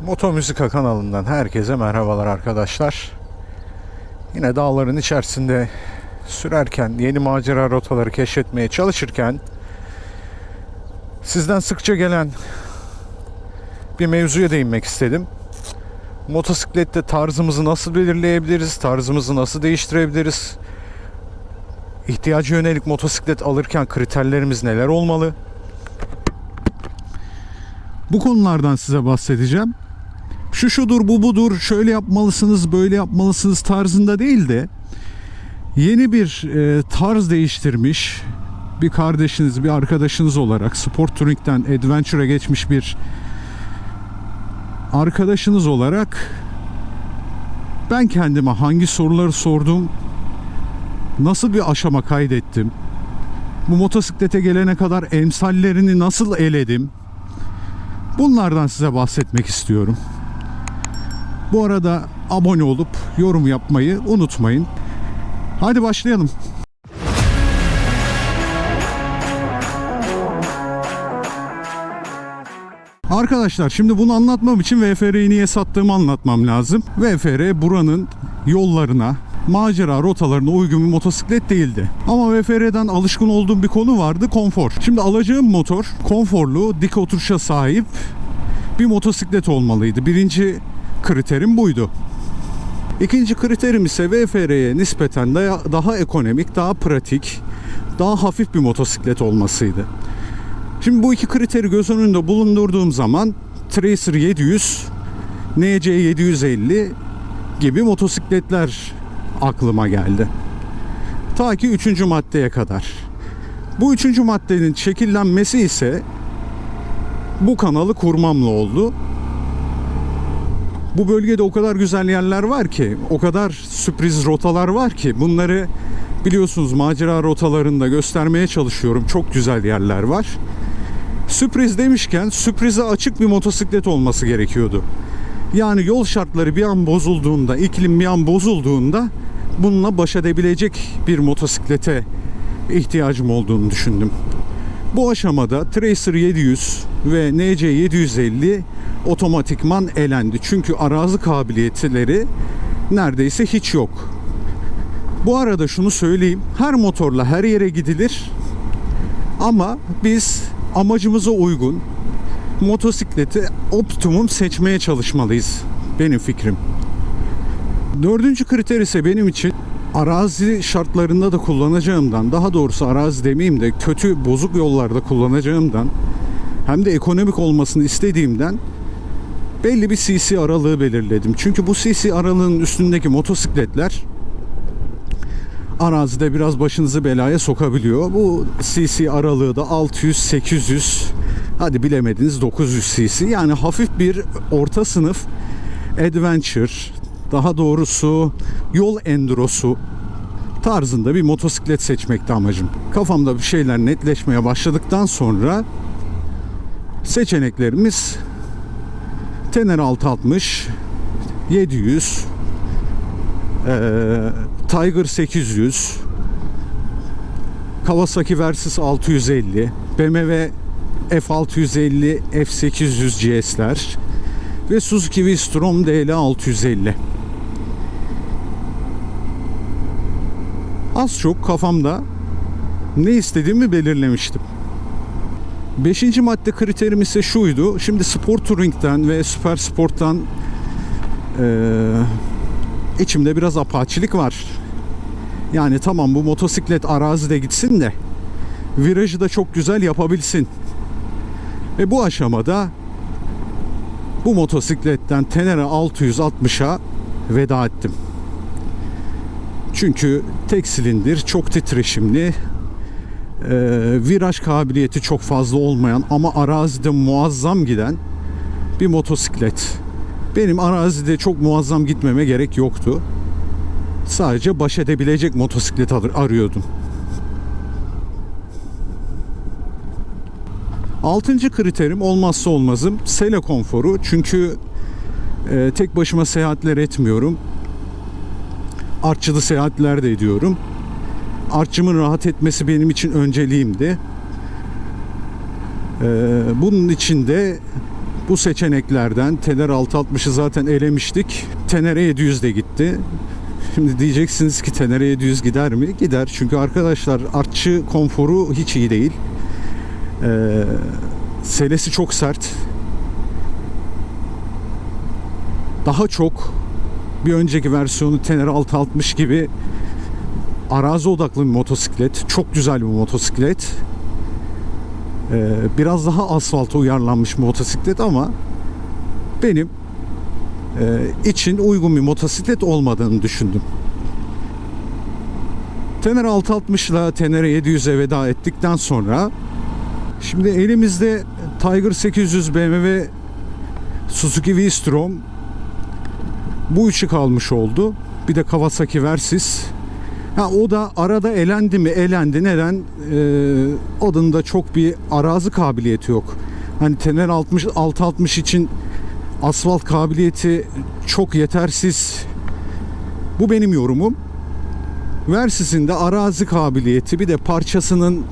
Moto Müzika kanalından herkese merhabalar arkadaşlar. Yine dağların içerisinde sürerken, yeni macera rotaları keşfetmeye çalışırken sizden sıkça gelen bir mevzuya değinmek istedim. Motosiklette tarzımızı nasıl belirleyebiliriz? Tarzımızı nasıl değiştirebiliriz? İhtiyaca yönelik motosiklet alırken kriterlerimiz neler olmalı? Bu konulardan size bahsedeceğim. Şu şudur, bu budur, şöyle yapmalısınız, böyle yapmalısınız tarzında değil de yeni bir tarz değiştirmiş bir kardeşiniz, bir arkadaşınız olarak, Sport Touring'den Adventure'a geçmiş bir arkadaşınız olarak ben kendime hangi soruları sordum, nasıl bir aşama kaydettim, bu motosiklete gelene kadar emsallerini nasıl eledim, bunlardan size bahsetmek istiyorum. Bu arada abone olup yorum yapmayı unutmayın. Hadi başlayalım. Arkadaşlar şimdi bunu anlatmam için VFR'yi niye sattığımı anlatmam lazım. VFR buranın yollarına, macera rotalarına uygun bir motosiklet değildi. Ama VFR'den alışkın olduğum bir konu vardı, konfor. Şimdi alacağım motor konforlu, dik oturuşa sahip bir motosiklet olmalıydı. Birinci kriterim buydu. İkinci kriterim ise VFR'ye nispeten daha ekonomik, daha pratik, daha hafif bir motosiklet olmasıydı. Şimdi bu iki kriteri göz önünde bulundurduğum zaman Tracer 700, NC 750 gibi motosikletler aklıma geldi. Ta ki üçüncü maddeye kadar. Bu üçüncü maddenin şekillenmesi ise bu kanalı kurmamla oldu. Bu bölgede o kadar güzel yerler var ki, o kadar sürpriz rotalar var ki bunları biliyorsunuz macera rotalarında göstermeye çalışıyorum. Çok güzel yerler var. Sürpriz demişken sürprize açık bir motosiklet olması gerekiyordu. Yani yol şartları bir an bozulduğunda, iklim bir an bozulduğunda bununla baş edebilecek bir motosiklete ihtiyacım olduğunu düşündüm. Bu aşamada Tracer 700 ve NC 750 otomatikman elendi. Çünkü arazi kabiliyetleri neredeyse hiç yok. Bu arada şunu söyleyeyim. Her motorla her yere gidilir. Ama biz amacımıza uygun motosikleti optimum seçmeye çalışmalıyız. Benim fikrim. Dördüncü kriter ise benim için arazi şartlarında da kullanacağımdan, daha doğrusu arazi demeyeyim de kötü, bozuk yollarda kullanacağımdan, hem de ekonomik olmasını istediğimden belli bir cc aralığı belirledim. Çünkü bu cc aralığının üstündeki motosikletler arazide biraz başınızı belaya sokabiliyor. Bu cc aralığı da 600, 800, hadi bilemediniz 900 cc. Yani hafif bir orta sınıf adventure, daha doğrusu yol endurosu tarzında bir motosiklet seçmekti amacım. Kafamda bir şeyler netleşmeye başladıktan sonra seçeneklerimiz Tenere 660, 700, Tiger 800, Kawasaki Versys 650, BMW F650, F800 GS'ler ve Suzuki V-Strom DL 650. Az çok kafamda ne istediğimi belirlemiştim. Beşinci madde kriterim ise şuydu. Şimdi Sport Touring'den ve Süper Sport'tan içimde biraz apaçilik var. Yani tamam, bu motosiklet arazide gitsin de virajı da çok güzel yapabilsin. Ve bu aşamada bu motosikletten Tenere 660'a veda ettim. Çünkü tek silindir, çok titreşimli, viraj kabiliyeti çok fazla olmayan ama arazide muazzam giden bir motosiklet. Benim arazide çok muazzam gitmeme gerek yoktu. Sadece baş edebilecek motosiklet arıyordum. Altıncı kriterim, olmazsa olmazım, sele konforu. Çünkü tek başıma seyahatler etmiyorum. Artçılı seyahatler de ediyorum. Artçımın rahat etmesi benim için önceliğimdi. Bunun için de Bu seçeneklerden Tenere 660'ı zaten elemiştik. Tenere 700 de gitti. Şimdi diyeceksiniz ki Tenere 700 gider mi? Gider. Çünkü arkadaşlar artçı konforu hiç iyi değil. Selesi çok sert. Daha çok bir önceki versiyonu Tenere 660 gibi arazi odaklı bir motosiklet. Çok güzel bir motosiklet. Biraz daha asfalta uyarlanmış bir motosiklet ama benim için uygun bir motosiklet olmadığını düşündüm. Tenere 660 ile Tenere 700'e veda ettikten sonra şimdi elimizde Tiger 800 BMW Suzuki V-Strom, bu üçü kalmış oldu. Bir de Kawasaki Versys. O da arada elendi mi? Elendi. Neden? Adında çok bir arazi kabiliyeti yok. Hani Tenere 660 için asfalt kabiliyeti çok yetersiz. Bu benim yorumum. Versys'in de arazi kabiliyeti, bir de parçasının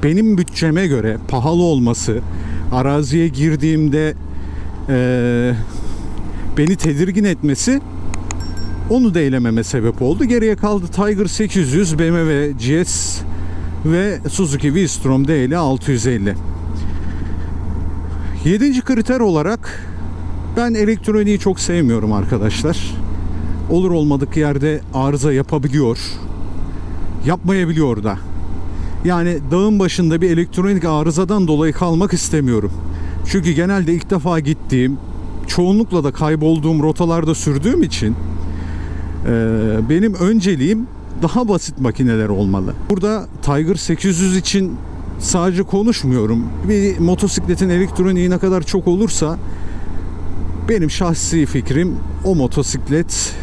benim bütçeme göre pahalı olması, araziye girdiğimde beni tedirgin etmesi onu da elememe sebep oldu. Geriye kaldı Tiger 800, BMW GS ve Suzuki V-Strom DL 650. 7. kriter olarak ben elektroniği çok sevmiyorum arkadaşlar. Olur olmadık yerde arıza yapabiliyor. Yapmayabiliyor da. Yani dağın başında bir elektronik arızadan dolayı kalmak istemiyorum. Çünkü genelde ilk defa gittiğim, çoğunlukla da kaybolduğum rotalarda sürdüğüm için benim önceliğim daha basit makineler olmalı. Burada Tiger 800 için sadece konuşmuyorum. Bir motosikletin elektroniği ne kadar çok olursa benim şahsi fikrim o motosiklet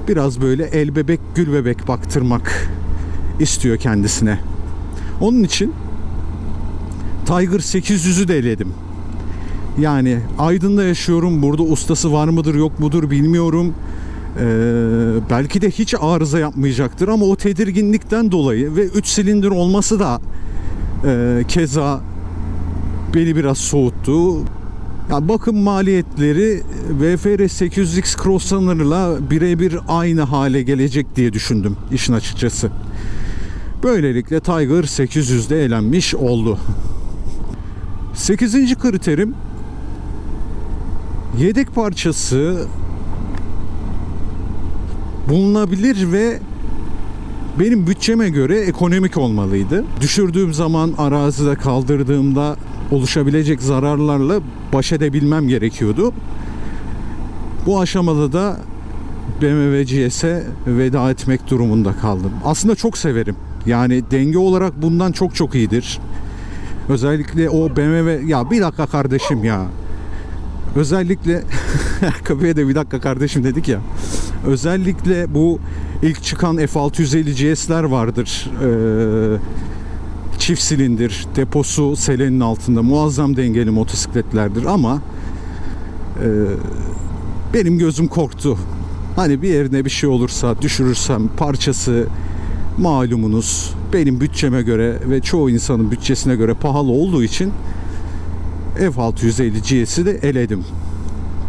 biraz böyle el bebek gül bebek baktırmak istiyor kendisine. Onun için Tiger 800'ü de eledim. Yani Aydın'da yaşıyorum. Burada ustası var mıdır yok mudur bilmiyorum. Belki de hiç arıza yapmayacaktır ama o tedirginlikten dolayı ve 3 silindir olması da keza beni biraz soğuttu. Ya bakım maliyetleri VFR 800X Crossover'la birebir aynı hale gelecek diye düşündüm işin açıkçası. Böylelikle Tiger 800'de elenmiş oldu. 8. kriterim yedek parçası bulunabilir ve benim bütçeme göre ekonomik olmalıydı. Düşürdüğüm zaman, arazide kaldırdığımda oluşabilecek zararlarla baş edebilmem gerekiyordu. Bu aşamada da BMW GS'e veda etmek durumunda kaldım. Aslında çok severim. Yani denge olarak bundan çok çok iyidir. Özellikle o BMW... Ya bir dakika kardeşim ya. Özellikle kapıya da bir dakika kardeşim dedik ya. Özellikle bu ilk çıkan F650 GS'ler vardır. Çift silindir, deposu selenin altında, muazzam dengeli motosikletlerdir ama benim gözüm korktu. Hani bir yerine bir şey olursa, düşürürsem, parçası malumunuz benim bütçeme göre ve çoğu insanın bütçesine göre pahalı olduğu için F650 GS'i de eledim.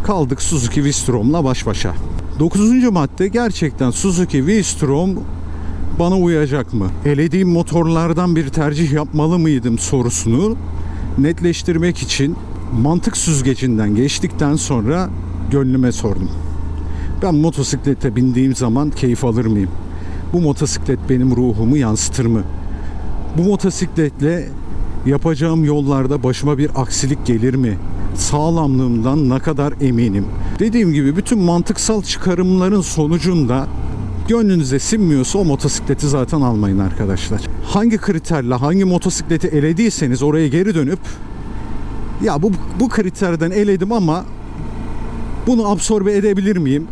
Kaldık Suzuki V-Strom'la baş başa. 9. madde, gerçekten Suzuki V-Strom bana uyacak mı? Elediğim motorlardan bir tercih yapmalı mıydım sorusunu netleştirmek için mantık süzgecinden geçtikten sonra gönlüme sordum. Ben motosiklete bindiğim zaman keyif alır mıyım? Bu motosiklet benim ruhumu yansıtır mı? Bu motosikletle yapacağım yollarda başıma bir aksilik gelir mi? Sağlamlığımdan ne kadar eminim? Dediğim gibi bütün mantıksal çıkarımların sonucunda gönlünüze sinmiyorsa o motosikleti zaten almayın arkadaşlar. Hangi kriterle hangi motosikleti elediyseniz oraya geri dönüp ya bu kriterden eledim ama bunu absorbe edebilir miyim?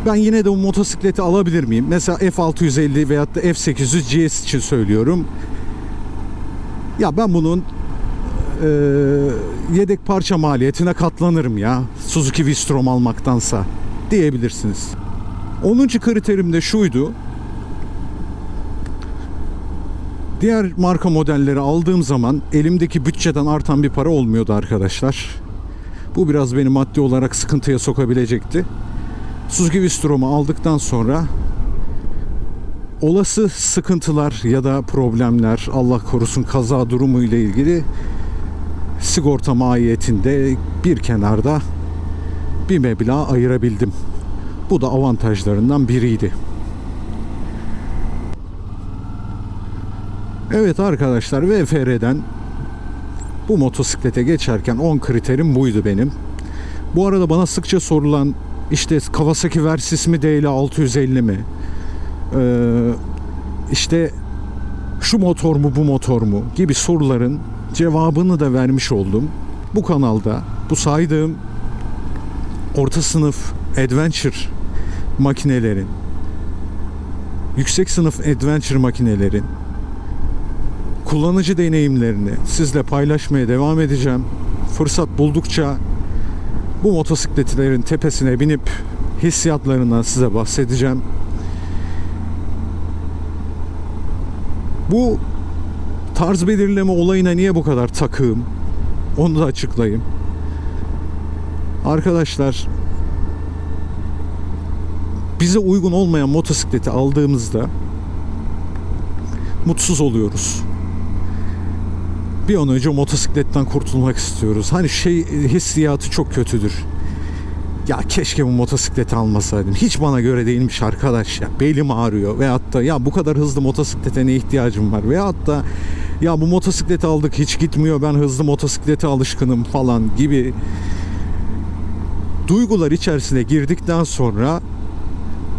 Ben yine de o motosikleti alabilir miyim? Mesela F650 veyahut da F800 GS için söylüyorum. Ya ben bunun yedek parça maliyetine katlanırım ya, Suzuki V-Strom almaktansa diyebilirsiniz. 10. kriterim de şuydu. Diğer marka modelleri aldığım zaman elimdeki bütçeden artan bir para olmuyordu arkadaşlar. Bu biraz beni maddi olarak sıkıntıya sokabilecekti. Suzuki Vistro'mu aldıktan sonra olası sıkıntılar ya da problemler, Allah korusun kaza durumu ile ilgili sigorta mahiyetinde bir kenarda bir meblağ ayırabildim. Bu da avantajlarından biriydi. Evet arkadaşlar, VFR'den bu motosiklete geçerken 10 kriterim buydu benim. Bu arada bana sıkça sorulan işte Kawasaki Versys mi DL 650 mi? İşte şu motor mu bu motor mu gibi soruların cevabını da vermiş oldum. Bu kanalda bu saydığım orta sınıf adventure makinelerin, yüksek sınıf adventure makinelerin kullanıcı deneyimlerini sizle paylaşmaya devam edeceğim. Fırsat buldukça bu motosikletlerin tepesine binip hissiyatlarından size bahsedeceğim. Bu tarz belirleme olayına niye bu kadar takığım? Onu da açıklayayım. Arkadaşlar, bize uygun olmayan motosikleti aldığımızda mutsuz oluyoruz. Bir an önce motosikletten kurtulmak istiyoruz. Hani hissiyatı çok kötüdür. Ya keşke bu motosikleti almasaydım. Hiç bana göre değilmiş arkadaş ya. Belim ağrıyor. Veyahut da ya bu kadar hızlı motosiklete ne ihtiyacım var? Veyahut da ya bu motosikleti aldık hiç gitmiyor. Ben hızlı motosiklete alışkınım falan gibi duygular içerisine girdikten sonra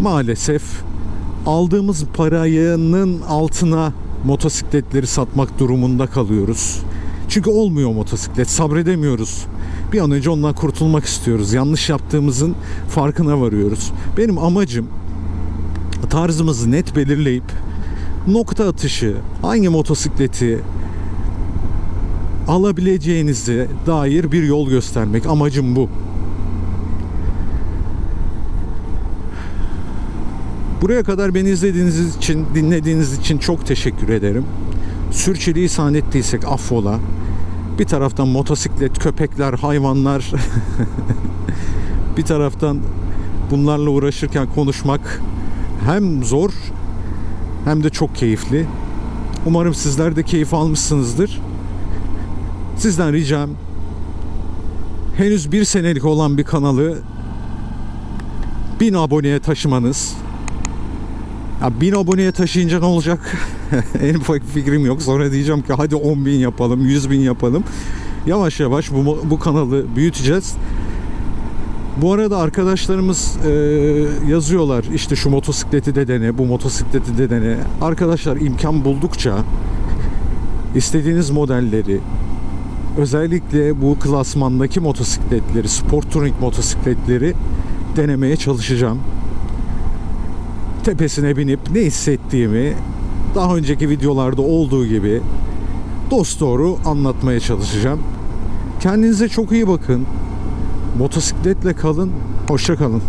maalesef aldığımız paranın altına motosikletleri satmak durumunda kalıyoruz. Çünkü olmuyor motosiklet, sabredemiyoruz. Bir an önce ondan kurtulmak istiyoruz. Yanlış yaptığımızın farkına varıyoruz. Benim amacım tarzımızı net belirleyip nokta atışı hangi motosikleti alabileceğinize dair bir yol göstermek. Amacım bu. Buraya kadar beni izlediğiniz için, dinlediğiniz için çok teşekkür ederim. Sürçülisan ettiysek affola. Bir taraftan motosiklet, köpekler, hayvanlar bir taraftan bunlarla uğraşırken konuşmak hem zor hem de çok keyifli. Umarım sizler de keyif almışsınızdır. Sizden ricam henüz 1 senelik olan bir kanalı 1000 aboneye taşımanız. Ya 1000 aboneye taşıyınca ne olacak? En ufak fikrim yok. Sonra diyeceğim ki hadi 10.000 yapalım, 100.000 yapalım. Yavaş yavaş bu kanalı büyüteceğiz. Bu arada arkadaşlarımız yazıyorlar işte şu motosikleti de dene, bu motosikleti de dene. Arkadaşlar, imkan buldukça istediğiniz modelleri, özellikle bu klasmandaki motosikletleri, sport touring motosikletleri denemeye çalışacağım. Tepesine binip ne hissettiğimi daha önceki videolarda olduğu gibi dosdoğru anlatmaya çalışacağım. Kendinize çok iyi bakın. Motosikletle kalın. Hoşça kalın.